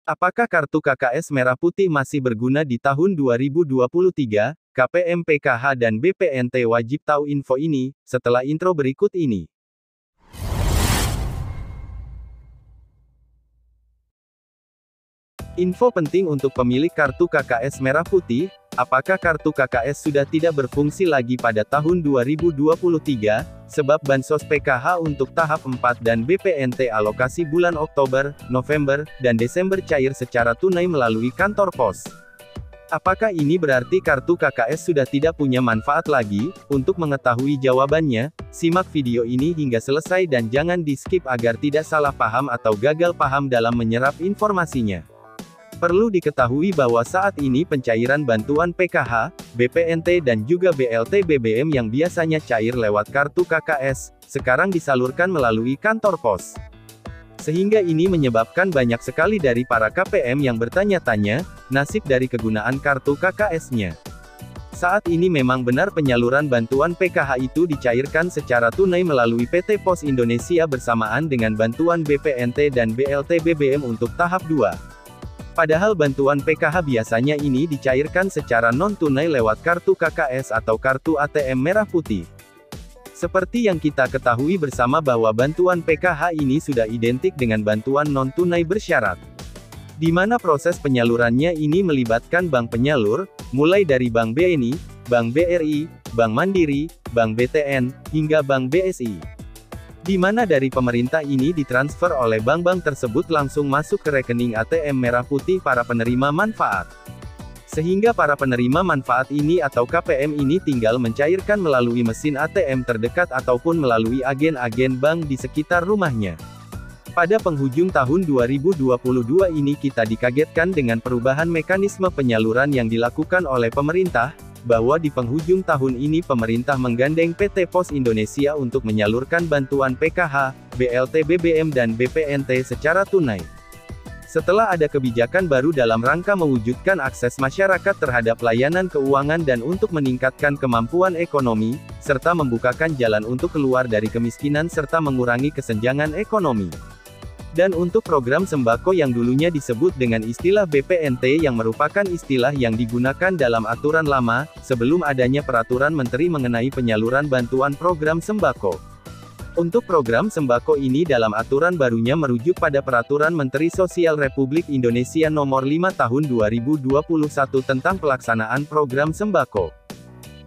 Apakah kartu KKS Merah Putih masih berguna di tahun 2023? KPM PKH dan BPNT wajib tahu info ini, setelah intro berikut ini. Info penting untuk pemilik kartu KKS Merah Putih, apakah kartu KKS sudah tidak berfungsi lagi pada tahun 2023, sebab Bansos PKH untuk tahap 4 dan BPNT alokasi bulan Oktober, November, dan Desember cair secara tunai melalui kantor pos. Apakah ini berarti kartu KKS sudah tidak punya manfaat lagi? Untuk mengetahui jawabannya, simak video ini hingga selesai dan jangan di-skip agar tidak salah paham atau gagal paham dalam menyerap informasinya. Perlu diketahui bahwa saat ini pencairan bantuan PKH, BPNT dan juga BLT BBM yang biasanya cair lewat kartu KKS, sekarang disalurkan melalui kantor pos. Sehingga ini menyebabkan banyak sekali dari para KPM yang bertanya-tanya, nasib dari kegunaan kartu KKS-nya. Saat ini memang benar penyaluran bantuan PKH itu dicairkan secara tunai melalui PT Pos Indonesia bersamaan dengan bantuan BPNT dan BLT BBM untuk tahap 2. Padahal bantuan PKH biasanya ini dicairkan secara non-tunai lewat kartu KKS atau kartu ATM Merah Putih. Seperti yang kita ketahui bersama bahwa bantuan PKH ini sudah identik dengan bantuan non-tunai bersyarat. Di mana proses penyalurannya ini melibatkan bank penyalur, mulai dari Bank BNI, Bank BRI, Bank Mandiri, Bank BTN, hingga Bank BSI. Di mana dari pemerintah ini ditransfer oleh bank-bank tersebut langsung masuk ke rekening ATM Merah Putih para penerima manfaat. Sehingga para penerima manfaat ini atau KPM ini tinggal mencairkan melalui mesin ATM terdekat ataupun melalui agen-agen bank di sekitar rumahnya. Pada penghujung tahun 2022 ini kita dikagetkan dengan perubahan mekanisme penyaluran yang dilakukan oleh pemerintah, bahwa di penghujung tahun ini pemerintah menggandeng PT Pos Indonesia untuk menyalurkan bantuan PKH, BLT BBM dan BPNT secara tunai. Setelah ada kebijakan baru dalam rangka mewujudkan akses masyarakat terhadap layanan keuangan dan untuk meningkatkan kemampuan ekonomi, serta membukakan jalan untuk keluar dari kemiskinan serta mengurangi kesenjangan ekonomi. Dan untuk program sembako yang dulunya disebut dengan istilah BPNT yang merupakan istilah yang digunakan dalam aturan lama, sebelum adanya peraturan menteri mengenai penyaluran bantuan program sembako. Untuk program sembako ini dalam aturan barunya merujuk pada Peraturan Menteri Sosial Republik Indonesia Nomor 5 Tahun 2021 tentang pelaksanaan program sembako.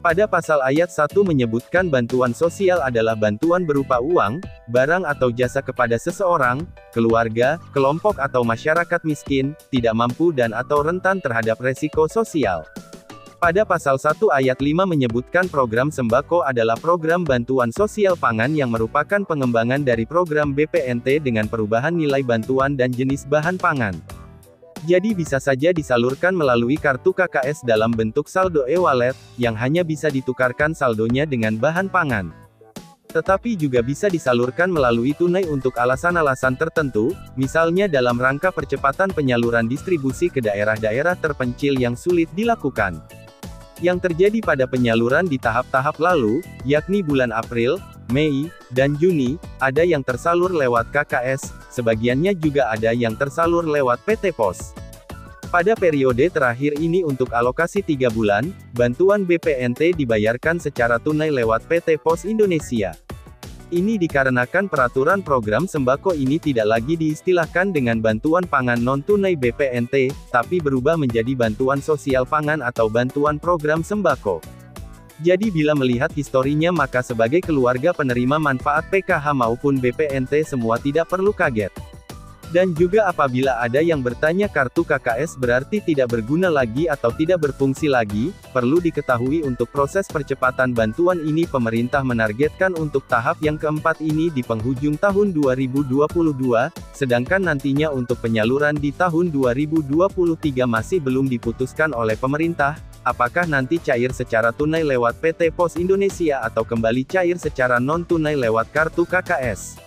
Pada pasal ayat 1 menyebutkan bantuan sosial adalah bantuan berupa uang, barang atau jasa kepada seseorang, keluarga, kelompok atau masyarakat miskin, tidak mampu dan atau rentan terhadap resiko sosial. Pada pasal 1 ayat 5 menyebutkan program sembako adalah program bantuan sosial pangan yang merupakan pengembangan dari program BPNT dengan perubahan nilai bantuan dan jenis bahan pangan. Jadi bisa saja disalurkan melalui kartu KKS dalam bentuk saldo e-wallet, yang hanya bisa ditukarkan saldonya dengan bahan pangan. Tetapi juga bisa disalurkan melalui tunai untuk alasan-alasan tertentu, misalnya dalam rangka percepatan penyaluran distribusi ke daerah-daerah terpencil yang sulit dilakukan. Yang terjadi pada penyaluran di tahap-tahap lalu, yakni bulan April, Mei, dan Juni, ada yang tersalur lewat KKS, sebagiannya juga ada yang tersalur lewat PT Pos. Pada periode terakhir ini untuk alokasi 3 bulan, bantuan BPNT dibayarkan secara tunai lewat PT Pos Indonesia. Ini dikarenakan peraturan program sembako ini tidak lagi diistilahkan dengan bantuan pangan non-tunai BPNT, tapi berubah menjadi bantuan sosial pangan atau bantuan program sembako. Jadi bila melihat historinya maka sebagai keluarga penerima manfaat PKH maupun BPNT semua tidak perlu kaget. Dan juga apabila ada yang bertanya kartu KKS berarti tidak berguna lagi atau tidak berfungsi lagi, perlu diketahui untuk proses percepatan bantuan ini pemerintah menargetkan untuk tahap yang keempat ini di penghujung tahun 2022, sedangkan nantinya untuk penyaluran di tahun 2023 masih belum diputuskan oleh pemerintah, apakah nanti cair secara tunai lewat PT Pos Indonesia atau kembali cair secara non-tunai lewat kartu KKS.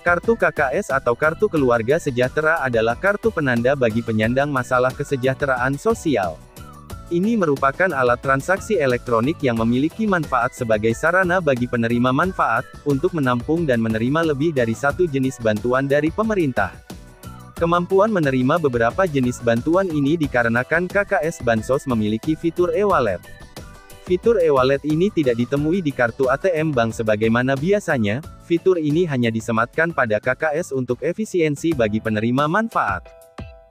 Kartu KKS atau Kartu Keluarga Sejahtera adalah kartu penanda bagi penyandang masalah kesejahteraan sosial. Ini merupakan alat transaksi elektronik yang memiliki manfaat sebagai sarana bagi penerima manfaat, untuk menampung dan menerima lebih dari satu jenis bantuan dari pemerintah. Kemampuan menerima beberapa jenis bantuan ini dikarenakan KKS Bansos memiliki fitur e-wallet. Fitur e-wallet ini tidak ditemui di kartu ATM bank sebagaimana biasanya. Fitur ini hanya disematkan pada KKS untuk efisiensi bagi penerima manfaat.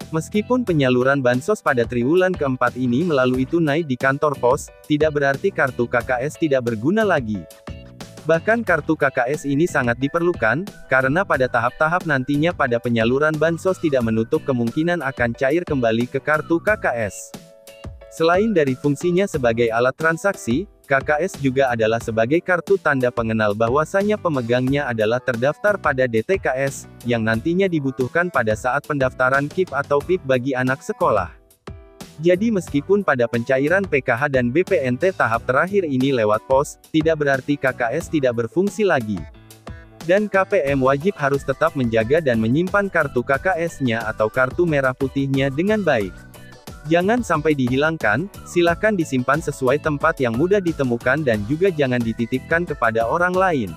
Meskipun penyaluran bansos pada triwulan keempat ini melalui tunai di kantor pos, tidak berarti kartu KKS tidak berguna lagi. Bahkan kartu KKS ini sangat diperlukan, karena pada tahap-tahap nantinya pada penyaluran bansos tidak menutup kemungkinan akan cair kembali ke kartu KKS. Selain dari fungsinya sebagai alat transaksi, KKS juga adalah sebagai kartu tanda pengenal bahwasanya pemegangnya adalah terdaftar pada DTKS, yang nantinya dibutuhkan pada saat pendaftaran KIP atau PIP bagi anak sekolah. Jadi meskipun pada pencairan PKH dan BPNT tahap terakhir ini lewat pos, tidak berarti KKS tidak berfungsi lagi. Dan KPM wajib harus tetap menjaga dan menyimpan kartu KKS-nya atau kartu merah putihnya dengan baik. Jangan sampai dihilangkan, silakan disimpan sesuai tempat yang mudah ditemukan dan juga jangan dititipkan kepada orang lain.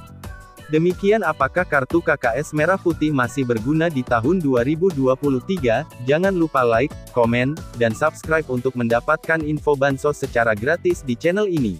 Demikian apakah kartu KKS merah putih masih berguna di tahun 2023? Jangan lupa like, komen, dan subscribe untuk mendapatkan info bansos secara gratis di channel ini.